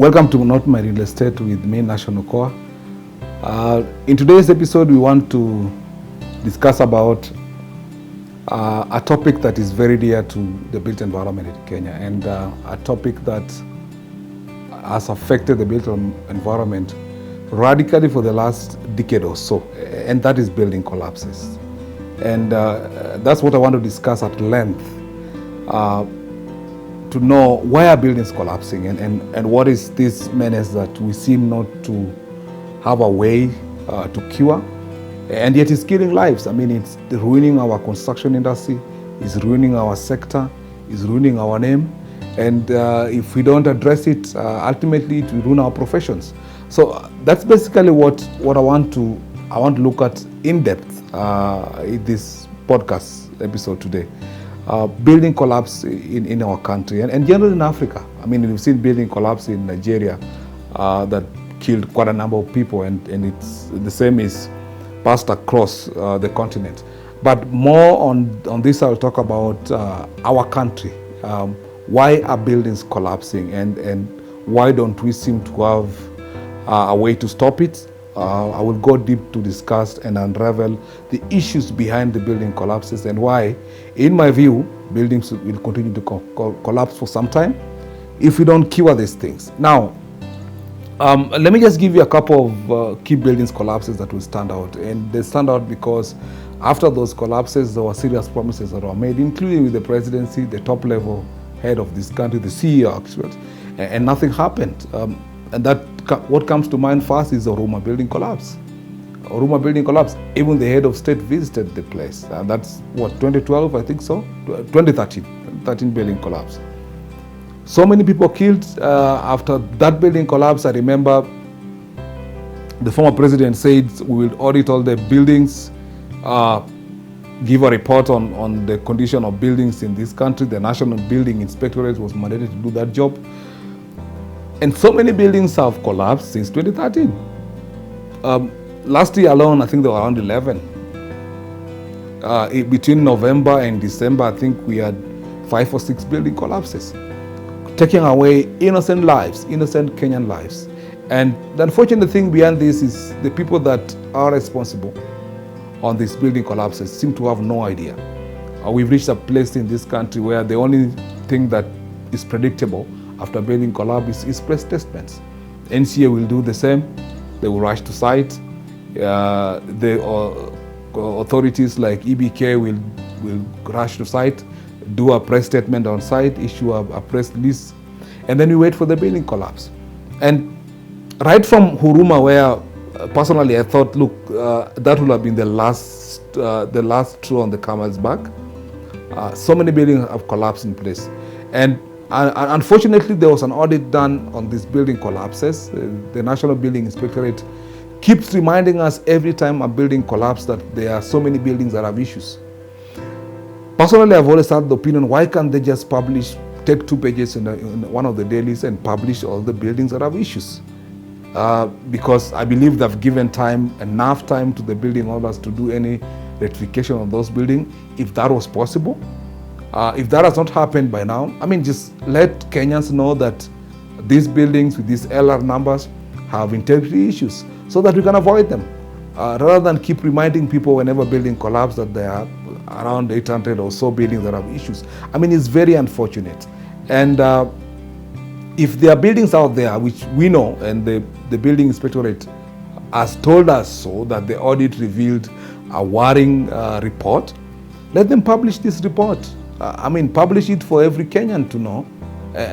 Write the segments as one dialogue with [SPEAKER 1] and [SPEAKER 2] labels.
[SPEAKER 1] Welcome to Not My Real Estate with me, National Core. In today's episode, we want to discuss about a topic that is very dear to the built environment in Kenya, and a topic that has affected the built environment radically for the last decade or so, and that is building collapses. And that's what I want to discuss at length, to know why are buildings collapsing, and what is this menace that we seem not to have a way to cure, and yet it's killing lives. I mean, it's ruining our construction industry, it's ruining our sector, it's ruining our name, and if we don't address it, ultimately it will ruin our professions. So that's basically what I want to look at in depth in this podcast episode today. Building collapse in our country and generally in Africa. I mean, we've seen building collapse in Nigeria that killed quite a number of people, and it's the same is passed across the continent. But more on this, I'll talk about our country. Why are buildings collapsing, and why don't we seem to have a way to stop it? I will go deep to discuss and unravel the issues behind the building collapses and why, in my view, buildings will continue to collapse for some time if we don't cure these things. Now, let me just give you a couple of key buildings collapses that will stand out. And they stand out because after those collapses, there were serious promises that were made, including with the presidency, the top level head of this country, the CEO actually, and nothing happened. And that what comes to mind first is the Oruma building collapse. Oruma building collapse, even the head of state visited the place. That's what, 2012, I think so? 2013 building collapse. So many people killed after that building collapse. I remember the former president said we will audit all the buildings, give a report on the condition of buildings in this country. The National Building Inspectorate was mandated to do that job. And so many buildings have collapsed since 2013. Last year alone, I think there were around 11. Between November and December, I think we had 5 or 6 building collapses, taking away innocent lives, innocent Kenyan lives. And the unfortunate thing behind this is the people that are responsible on these building collapses seem to have no idea. We've reached a place in this country where the only thing that is predictable after building collapse is press statements. NCA will do the same. They will rush to site. The authorities like EBK will rush to site, do a press statement on site, issue a press release, and then we wait for the building collapse. And right from Huruma, where personally I thought, look, that would have been the last straw on the camel's back. So many buildings have collapsed in place, and unfortunately, there was an audit done on these building collapses. The National Building Inspectorate keeps reminding us every time a building collapses that there are so many buildings that have issues. Personally, I've always had the opinion, why can't they just take 2 pages in one of the dailies and publish all the buildings that have issues? Because I believe they've given enough time to the building owners to do any rectification of those buildings, if that was possible. If that has not happened by now, I mean, just let Kenyans know that these buildings with these LR numbers have integrity issues so that we can avoid them, rather than keep reminding people whenever building collapse that there are around 800 or so buildings that have issues. I mean, it's very unfortunate. And if there are buildings out there which we know, and the Building Inspectorate has told us so, that the audit revealed a worrying report, let them publish this report. I mean, publish it for every Kenyan to know,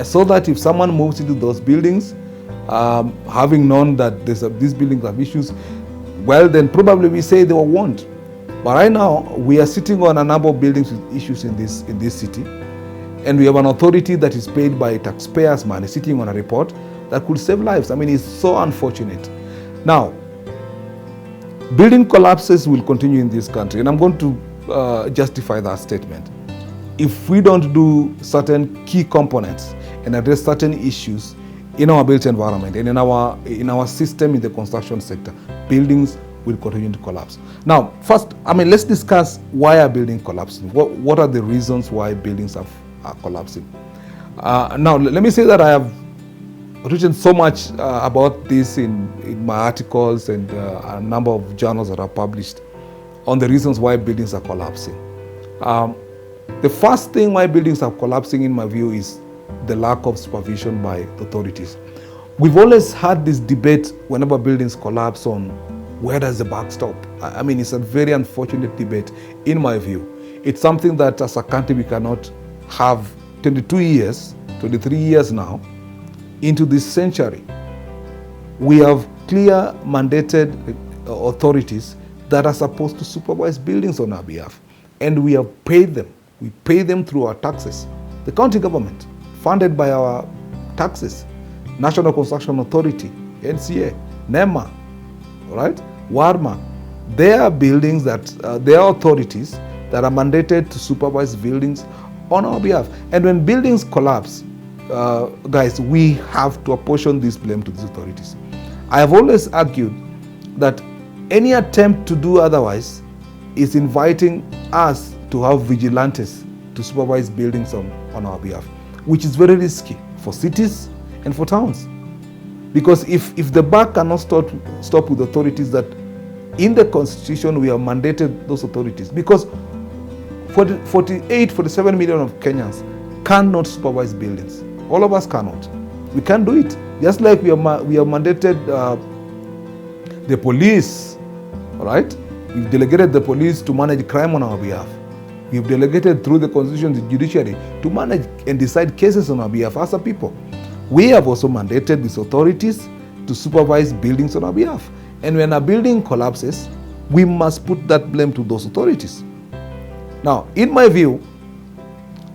[SPEAKER 1] so that if someone moves into those buildings, having known that these buildings have issues, well, then probably we say they were warned. But right now, we are sitting on a number of buildings with issues in this city, and we have an authority that is paid by taxpayers' money sitting on a report that could save lives. I mean, it's so unfortunate. Now, building collapses will continue in this country, and I'm going to justify that statement. If we don't do certain key components and address certain issues in our built environment and in our system in the construction sector, buildings will continue to collapse. Now, first, I mean, let's discuss why are buildings collapsing. What are the reasons why buildings are collapsing? Now, let me say that I have written so much about this in my articles and a number of journals that are published on the reasons why buildings are collapsing. The first thing why buildings are collapsing, in my view, is the lack of supervision by authorities. We've always had this debate whenever buildings collapse on where does the buck stop. I mean, it's a very unfortunate debate, in my view. It's something that as a country we cannot have 22 years, 23 years now, into this century. We have clear mandated authorities that are supposed to supervise buildings on our behalf. And we have paid them. We pay them through our taxes. The county government, funded by our taxes, National Construction Authority, NCA, NEMA, right? WARMA. They are buildings that, they are authorities that are mandated to supervise buildings on our behalf. And when buildings collapse, guys, we have to apportion this blame to these authorities. I have always argued that any attempt to do otherwise is inviting us to have vigilantes to supervise buildings on our behalf, which is very risky for cities and for towns. Because if the buck cannot stop with authorities that in the Constitution we have mandated those authorities, because 47 million of Kenyans cannot supervise buildings. All of us cannot. We can't do it. Just like we have mandated the police, right? We've delegated the police to manage crime on our behalf. We've delegated through the Constitution the judiciary to manage and decide cases on our behalf as a people. We have also mandated these authorities to supervise buildings on our behalf. And when a building collapses, we must put that blame to those authorities. Now, in my view,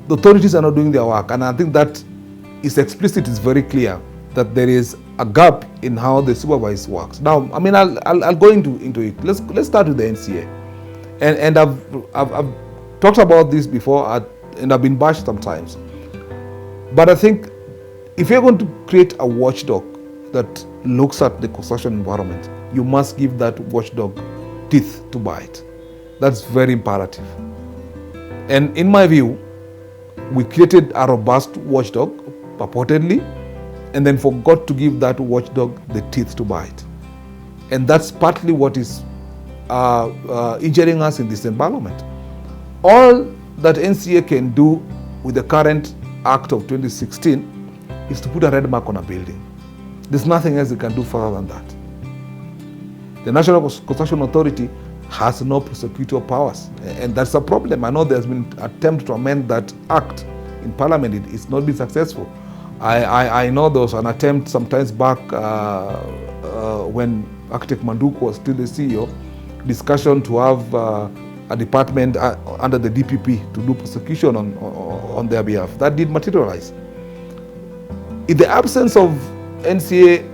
[SPEAKER 1] the authorities are not doing their work, and I think that is explicit, it's very clear that there is a gap in how the supervise works. Now, I mean, I'll go into it. Let's start with the NCA, and I've talked about this before, and I've been bashed sometimes. But I think if you're going to create a watchdog that looks at the construction environment, you must give that watchdog teeth to bite. That's very imperative. And in my view, we created a robust watchdog, purportedly, and then forgot to give that watchdog the teeth to bite. And that's partly what is injuring us in this environment. All that NCA can do with the current Act of 2016 is to put a red mark on a building. There's nothing else they can do further than that. The National Construction Authority has no prosecutorial powers, and that's a problem. I know there's been an attempt to amend that act in Parliament. It's not been successful. I know there was an attempt sometimes back when Architect Manduku was still the CEO, discussion to have a department under the DPP to do prosecution on their behalf. That did materialize. In the absence of NCA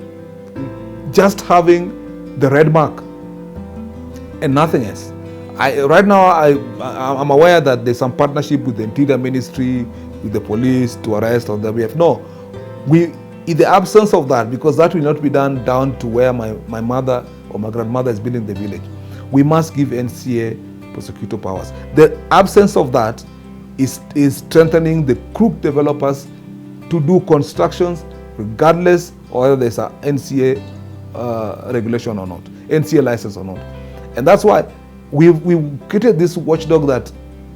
[SPEAKER 1] just having the red mark and nothing else, right now I'm aware that there's some partnership with the Interior Ministry, with the police to arrest on their behalf. No, in the absence of that, because that will not be done down to where my mother or my grandmother has been in the village, we must give NCA prosecutor powers. The absence of that is strengthening the crook developers to do constructions regardless of whether there's a NCA regulation or not, NCA license or not. And that's why we've created this watchdog that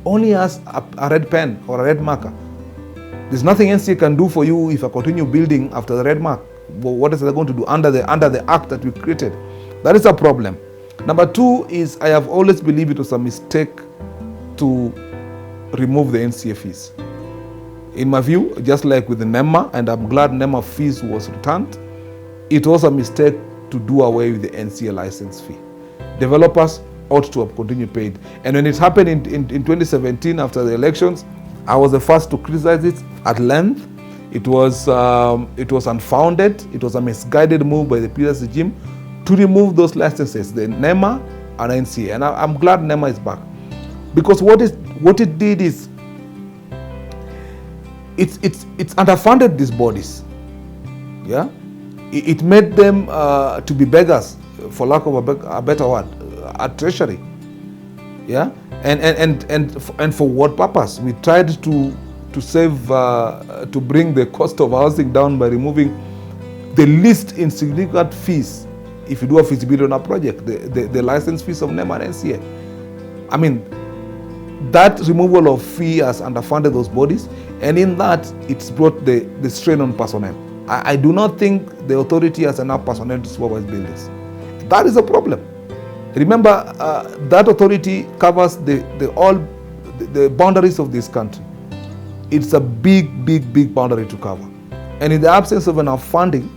[SPEAKER 1] only has a red pen or a red marker. There's nothing NCA can do for you if I continue building after the red mark. What is it going to do under the act that we created? That is a problem. Number two is, I have always believed it was a mistake to remove the NCA fees. In my view, just like with the NEMA, and I'm glad NEMA fees was returned, it was a mistake to do away with the NCA license fee. Developers ought to have continued paid. And when it happened in 2017 after the elections, I was the first to criticize it at length. It was unfounded. It was a misguided move by the previous regime to remove those licenses, the NEMA and NCA. And I'm glad NEMA is back, because what it did is it's underfunded these bodies. Yeah, it made them to be beggars, for lack of a better word, at treasury. Yeah, and for what purpose? We tried to save to bring the cost of housing down by removing the least insignificant fees if you do a feasibility on a project, the license fees of NEM and NCA. I mean, that removal of fee has underfunded those bodies, and in that, it's brought the strain on personnel. I do not think the authority has enough personnel to supervise buildings. That is a problem. Remember, that authority covers the boundaries of this country. It's a big boundary to cover. And in the absence of enough funding,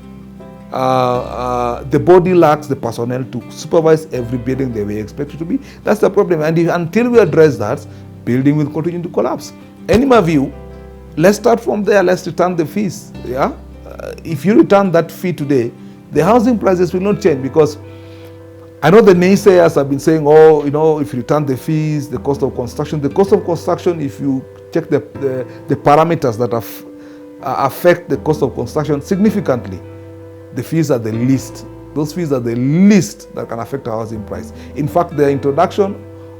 [SPEAKER 1] the body lacks the personnel to supervise every building they were expected to be. That's the problem. And until we address that, building will continue to collapse. And in my view, let's start from there. Let's return the fees. Yeah, if you return that fee today, the housing prices will not change, because I know the naysayers have been saying, oh, if you return the fees, the cost of construction, if you check the parameters that affect the cost of construction significantly, the fees are the least. Those fees are the least that can affect a housing price. In fact, their introduction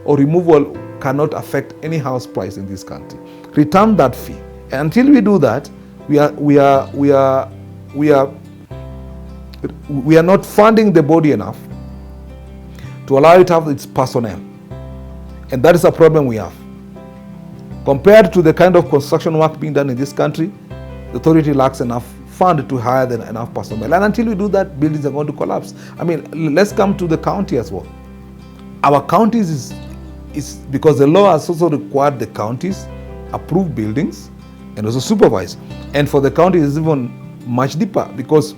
[SPEAKER 1] or removal cannot affect any house price in this country. Return that fee. And until we do that, we are not funding the body enough to allow it to have its personnel. And that is a problem we have. Compared to the kind of construction work being done in this country, the authority lacks enough fund to hire enough personnel. And until we do that, buildings are going to collapse. I mean, let's come to the county as well. Our counties is because the law has also required the counties approve buildings and also supervise. And for the county, it's even much deeper, because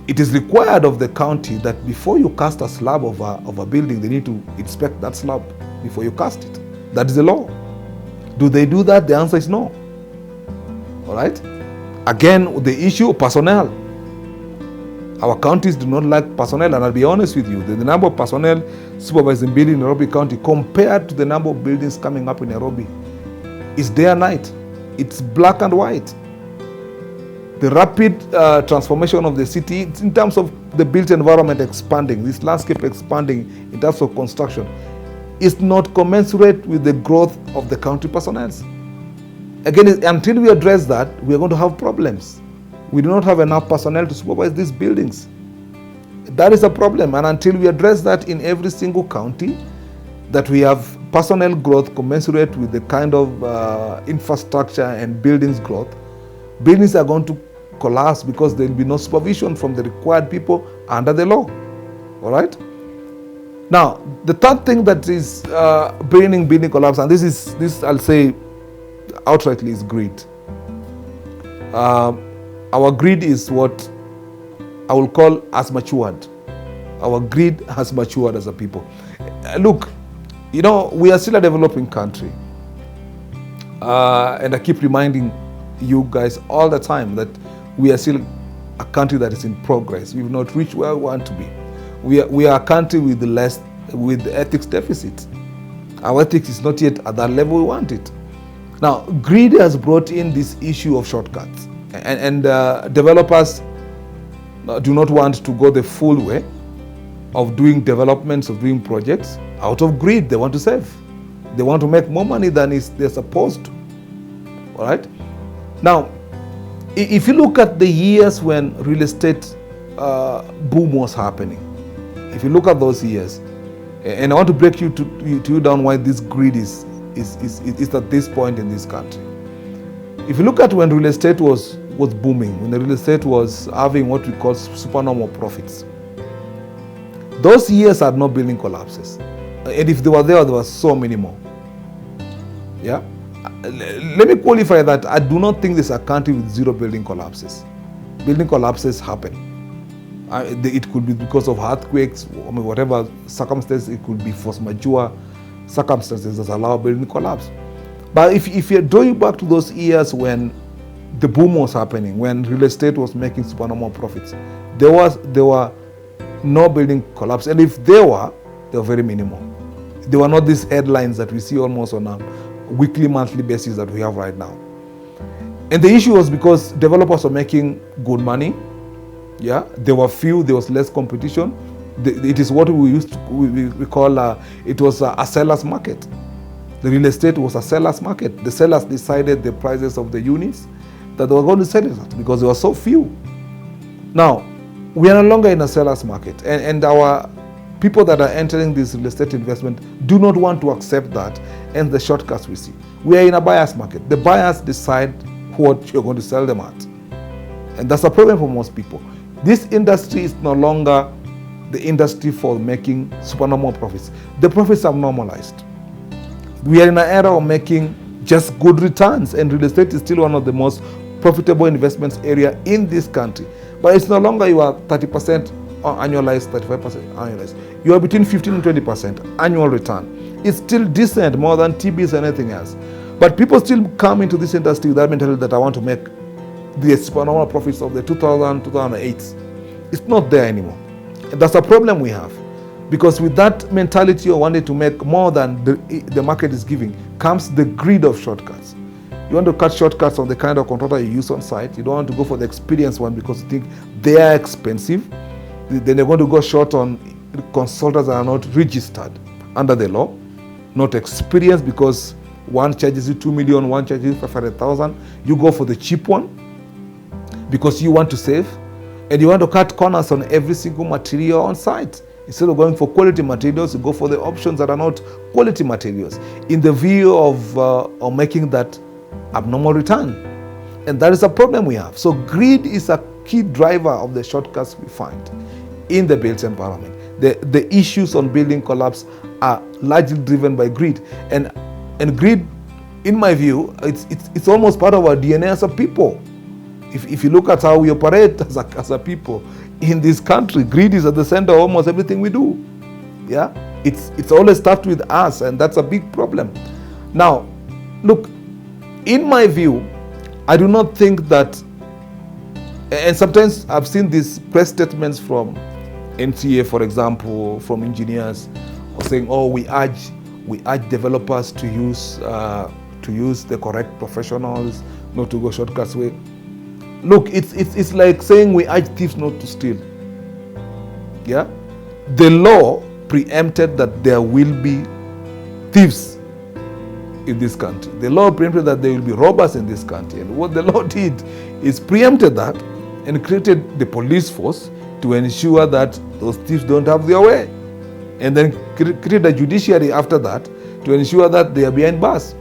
[SPEAKER 1] it is required of the county that before you cast a slab of a building, they need to inspect that slab before you cast it. That is the law. Do they do that? The answer is no. All right? Again, the issue of personnel. Our counties do not like personnel, and I'll be honest with you, the number of personnel supervising buildings in Nairobi County compared to the number of buildings coming up in Nairobi is day and night. It's black and white. The rapid transformation of the city in terms of the built environment expanding, this landscape expanding in terms of construction, is not commensurate with the growth of the county personnel. Again, until we address that, we are going to have problems. We do not have enough personnel to supervise these buildings. That is a problem. And until we address that in every single county, that we have personnel growth commensurate with the kind of infrastructure and buildings growth, buildings are going to collapse, because there will be no supervision from the required people under the law. All right? Now, the third thing that is bringing building collapse, and this I'll say outrightly, is greed. Our greed is what I will call as matured. Our greed has matured as a people. Look, we are still a developing country. And I keep reminding you guys all the time that we are still a country that is in progress. We've not reached where we want to be. We are a country with ethics deficit. Our ethics is not yet at that level we want it. Now, greed has brought in this issue of shortcuts, and developers do not want to go the full way of doing developments, of doing projects. Out of greed, they want to save. They want to make more money than they're supposed to. All right? Now, if you look at the years when real estate boom was happening, if you look at those years, and I want to break you down why this greed is at this point in this country. If you look at when real estate was booming, when the real estate was having what we call supernormal profits, those years had no building collapses. And if they were there were so many more. Yeah? Let me qualify that. I do not think there's a country with zero building collapses. Building collapses happen. It could be because of earthquakes, whatever circumstances. It could be force majeure circumstances that allow building collapse. But if you're going back to those years when the boom was happening, when real estate was making supernormal profits, there were no building collapse. And if they were very minimal. They were not these headlines that we see almost on a weekly, monthly basis that we have right now. And the issue was because developers were making good money. Yeah, there were few, there was less competition. It is what we call it was a seller's market. The real estate was a seller's market. The sellers decided the prices of the units that they were going to sell it at because there were so few. Now, we are no longer in a seller's market, and our people that are entering this real estate investment do not want to accept that and the shortcuts we see. We are in a buyer's market. The buyers decide what you're going to sell them at. And that's a problem for most people. This industry is no longer the industry for making supernormal profits. The profits have normalized. We are in an era of making just good returns, and real estate is still one of the most profitable investments area in this country. But it's no longer you are 30% annualized, 35% annualized. You are between 15 and 20% annual return. It's still decent, more than TBs and anything else. But people still come into this industry with that mentality that I want to make the supernormal profits of the 2000, 2008. It's not there anymore. And that's a problem we have. Because with that mentality of wanting to make more than the market is giving comes the greed of shortcuts. You want to cut shortcuts on the kind of contractor you use on site. You don't want to go for the experienced one because you think they are expensive. Then they're going to go short on consultants that are not registered under the law, not experienced, because one charges you 2 million, one charges you 500,000. You go for the cheap one because you want to save, and you want to cut corners on every single material on site. Instead of going for quality materials, you go for the options that are not quality materials in the view of making that abnormal return. And that is a problem we have. So greed is a key driver of the shortcuts we find in the built environment. The issues on building collapse are largely driven by greed. And greed, in my view, it's almost part of our DNA as a people. If you look at how we operate as a people in this country, greed is at the center of almost everything we do. Yeah, it's always starts with us, and that's a big problem. Now, look, in my view, I do not think that, and sometimes I've seen these press statements from NCA, for example, from engineers, saying, "Oh, we urge developers to use the correct professionals, not to go shortcuts way." Look, it's like saying we urge thieves not to steal. Yeah, the law preempted that there will be thieves in this country. The law preempted that there will be robbers in this country, and what the law did is preempted that and created the police force to ensure that those thieves don't have their way, and then created a judiciary after that to ensure that they are behind bars.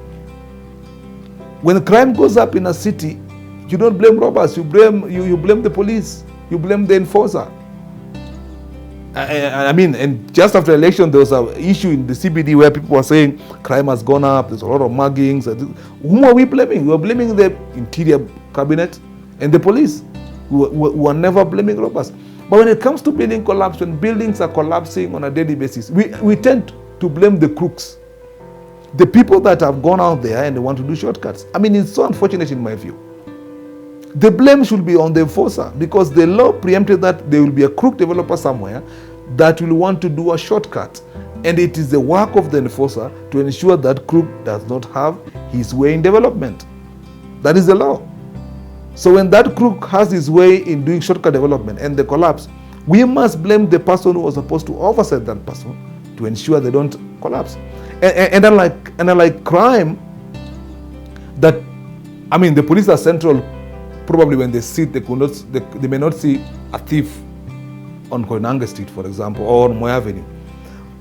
[SPEAKER 1] When crime goes up in a city, you don't blame robbers, you blame the police, you blame the enforcer. I mean, and just after the election, there was an issue in the CBD where people were saying crime has gone up, there's a lot of muggings. Whom are we blaming? We are blaming the interior cabinet and the police. We are never blaming robbers. But when it comes to building collapse, when buildings are collapsing on a daily basis, we tend to blame the crooks, the people that have gone out there and they want to do shortcuts. I mean, it's so unfortunate in my view. The blame should be on the enforcer, because the law preempted that there will be a crook developer somewhere that will want to do a shortcut. And it is the work of the enforcer to ensure that crook does not have his way in development. That is the law. So when that crook has his way in doing shortcut development and they collapse, we must blame the person who was supposed to oversight that person to ensure they don't collapse. And unlike crime, that, I mean, the police are central. Probably when they sit, they may not see a thief on Koinange Street, for example, or on Moy Avenue.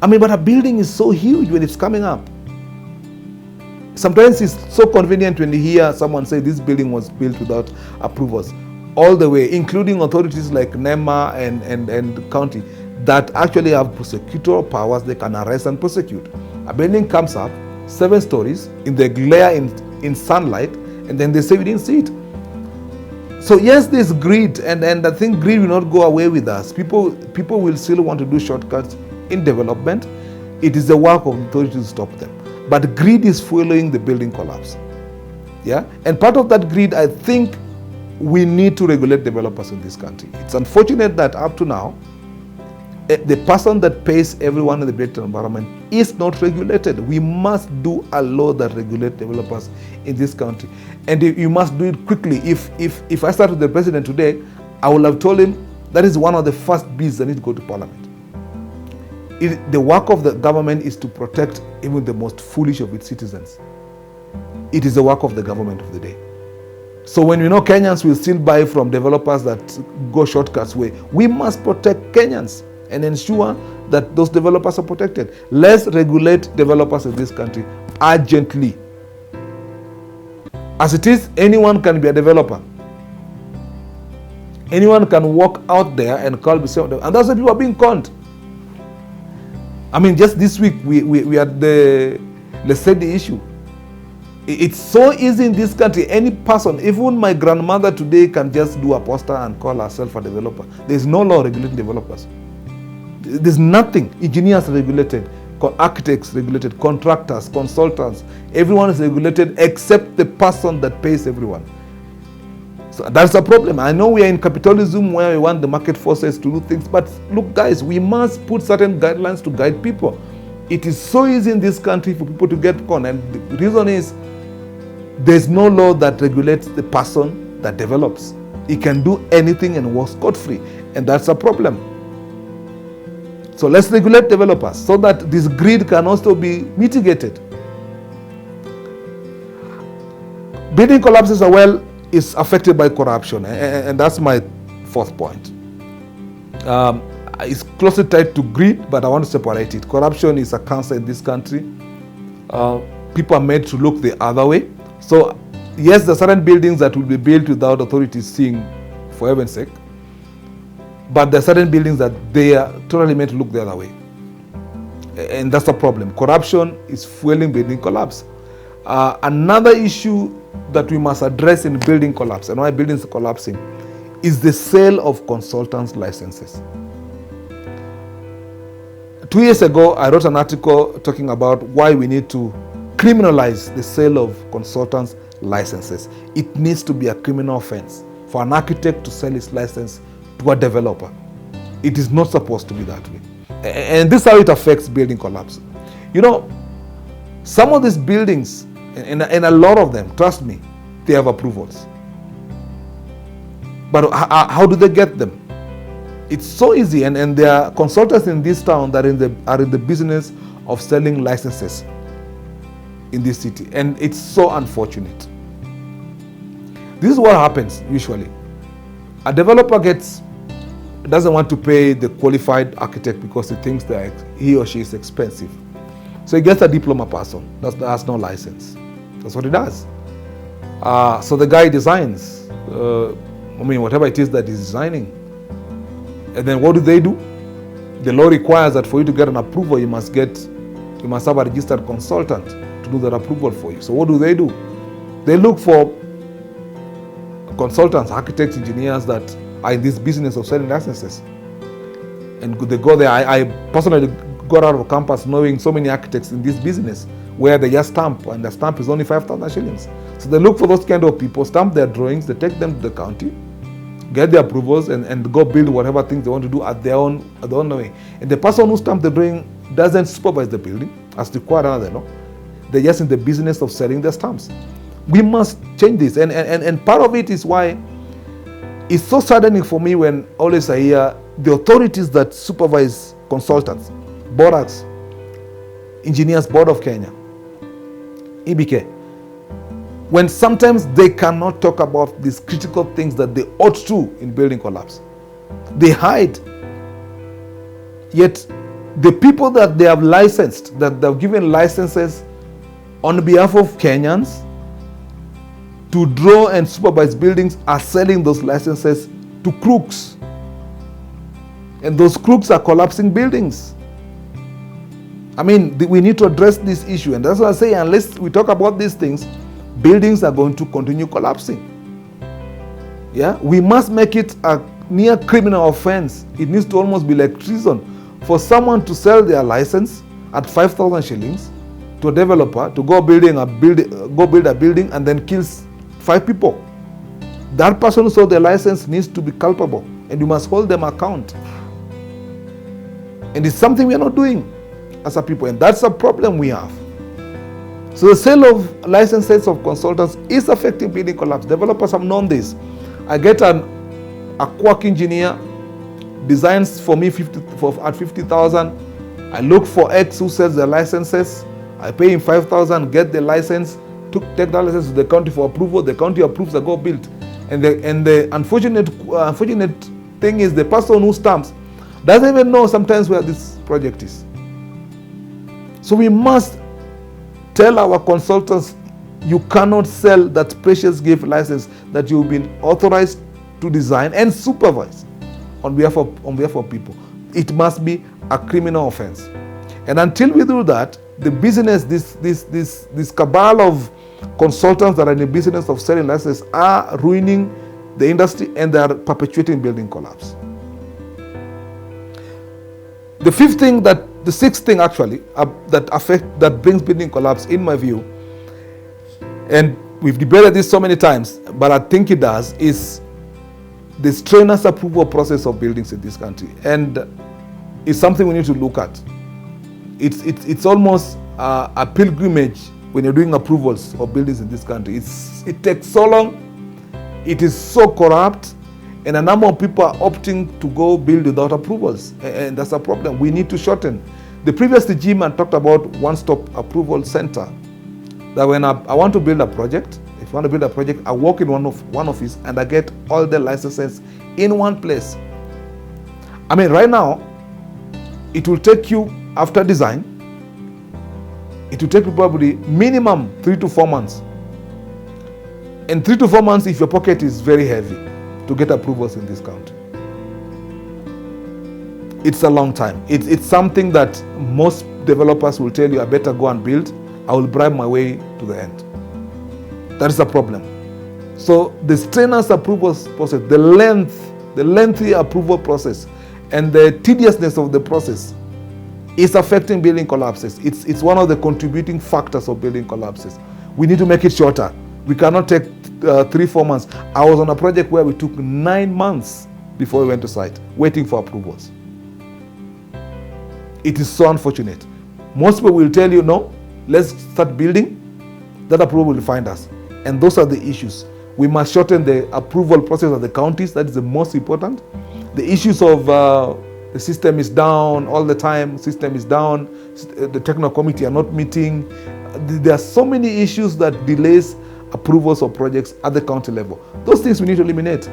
[SPEAKER 1] I mean, but a building is so huge when it's coming up. Sometimes it's so convenient when you hear someone say this building was built without approvals, all the way, including authorities like NEMA and county that actually have prosecutorial powers. They can arrest and prosecute. A building comes up, 7 stories, in the glare in sunlight, and then they say we didn't see it. So yes, there's greed, and I think greed will not go away with us. People will still want to do shortcuts in development. It is the work of authorities to stop them. But greed is fueling the building collapse. Yeah, and part of that greed, I think we need to regulate developers in this country. It's unfortunate that up to now, the person that pays everyone in the built environment is not regulated. We must do a law that regulates developers in this country, and you must do it quickly. If I start with the president today, I will have told him that is one of the first bills that need to go to parliament. The work of the government is to protect even the most foolish of its citizens. It is the work of the government of the day. So when we know Kenyans will still buy from developers that go shortcuts way, we must protect Kenyans and ensure that those developers are protected. Let's regulate developers in this country urgently. As it is, anyone can be a developer. Anyone can walk out there and call themselves, and that's why people are being conned. I mean, just this week we had let's say the issue. It's so easy in this country. Any person, even my grandmother today, can just do a poster and call herself a developer. There's no law regulating developers. There's nothing. Engineers regulated, architects regulated, contractors, consultants. Everyone is regulated except the person that pays everyone. So that's a problem. I know we are in capitalism where we want the market forces to do things, but look, guys, we must put certain guidelines to guide people. It is so easy in this country for people to get conned, and the reason is there's no law that regulates the person that develops. He can do anything and work scot-free, and that's a problem. So let's regulate developers so that this greed can also be mitigated. Building collapses as well is affected by corruption, and that's my fourth point. It's closely tied to greed, but I want to separate it. Corruption is a cancer in this country. People are made to look the other way. So yes, there are certain buildings that will be built without authorities seeing, for heaven's sake. But there are certain buildings that they are totally made to look the other way. And that's the problem. Corruption is fueling building collapse. Another issue that we must address in building collapse, and why buildings are collapsing, is the sale of consultants' licenses. 2 years ago, I wrote an article talking about why we need to criminalize the sale of consultants' licenses. It needs to be a criminal offense for an architect to sell his license to a developer. It is not supposed to be that way. And this is how it affects building collapse. You know, some of these buildings, and a lot of them, trust me, they have approvals. But how do they get them? It's so easy, and there are consultants in this town that are in the business of selling licenses in this city, and it's so unfortunate. This is what happens usually. A developer doesn't want to pay the qualified architect because he thinks that he or she is expensive. So he gets a diploma person that has no license. That's what he does. So the guy designs, whatever it is that he's designing. And then what do? The law requires that for you to get an approval, you must have a registered consultant to do that approval for you. So what do? They look for consultants, architects, engineers that are in this business of selling licenses. And they go there. I personally got out of campus knowing so many architects in this business where they just stamp, and the stamp is only 5,000 shillings. So they look for those kind of people, stamp their drawings, they take them to the county, get the approvals, and go build whatever things they want to do at their own way. And the person who stamped the drawing doesn't supervise the building as required under the law. They're just in the business of selling their stamps. We must change this, and part of it is why it's so saddening for me when always I hear the authorities that supervise consultants, BORACs, Engineers Board of Kenya, EBK, when sometimes they cannot talk about these critical things that they ought to in building collapse. They hide. Yet the people that they have licensed, that they've given licenses on behalf of Kenyans to draw and supervise buildings, are selling those licenses to crooks. And those crooks are collapsing buildings. I mean, we need to address this issue. And that's what I say, unless we talk about these things, buildings are going to continue collapsing. Yeah, we must make it a near criminal offense. It needs to almost be like treason for someone to sell their license at 5,000 shillings to a developer to go build a building and then kills 5 people. That person who sold their license needs to be culpable, and you must hold them account. And it's something we are not doing as a people, and that's a problem we have. So the sale of licenses of consultants is affecting building collapse. Developers have known this. I get a quack engineer, designs for me at 50,000. I look for X who sells the licenses. I pay him 5,000, get the license. take that license to the county for approval. The county approves, they go build. And the unfortunate thing is the person who stamps doesn't even know sometimes where this project is. So we must tell our consultants, you cannot sell that precious gift license that you've been authorized to design and supervise on behalf of people. It must be a criminal offense. And until we do that, the business, this cabal of consultants that are in the business of selling licenses are ruining the industry, and they are perpetuating building collapse. The sixth thing actually that brings building collapse, in my view, and we've debated this so many times, but I think it does, is the strenuous approval process of buildings in this country, and it's something we need to look at. It's almost a pilgrimage when you're doing approvals of buildings in this country. It takes so long, it is so corrupt, and a number of people are opting to go build without approvals, and that's a problem. We need to shorten. The previous regime talked about one-stop approval center, that when I want to build a project, if I want to build a project, I walk in one office and I get all the licenses in one place. I mean, right now, it will take you, after design, it will take you probably minimum 3 to 4 months. And 3 to 4 months if your pocket is very heavy to get approvals in this country. It's a long time. It's something that most developers will tell you, I better go and build. I will bribe my way to the end. That is a problem. So the strenuous approval process, the lengthy approval process, and the tediousness of the process is affecting building collapses. It's one of the contributing factors of building collapses. We need to make it shorter. We cannot take 3-4 months. I was on a project where we took 9 months before we went to site, waiting for approvals. It is so unfortunate. Most people will tell you, no, let's start building. That approval will find us. And those are the issues. We must shorten the approval process of the counties. That is the most important. The issues of the system is down all the time, system is down, the technical committee are not meeting. There are so many issues that delays approvals of projects at the county level. Those things we need to eliminate.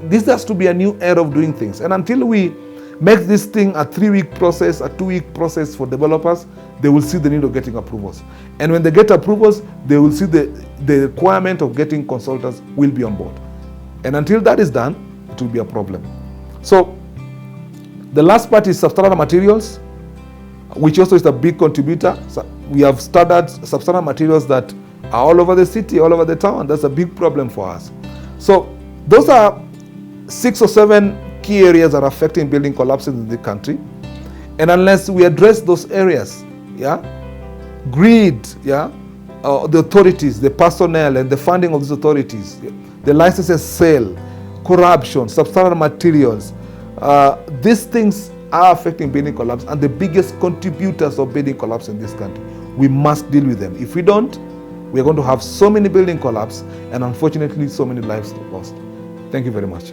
[SPEAKER 1] This has to be a new era of doing things. And until we make this thing a 3-week process, a 2-week process for developers, they will see the need of getting approvals. And when they get approvals, they will see the requirement of getting consultants will be on board. And until that is done, it will be a problem. So the last part is substandard materials, which also is a big contributor. So we have standard substandard materials that are all over the city, all over the town. That's a big problem for us. So those are 6 or 7 key areas that are affecting building collapses in the country. And unless we address those areas, greed, the authorities, the personnel and the funding of these authorities, the licenses sale, corruption, substandard materials, these things are affecting building collapse and the biggest contributors of building collapse in this country. We must deal with them. If we don't, we're going to have so many building collapse and unfortunately so many lives lost. Thank you very much.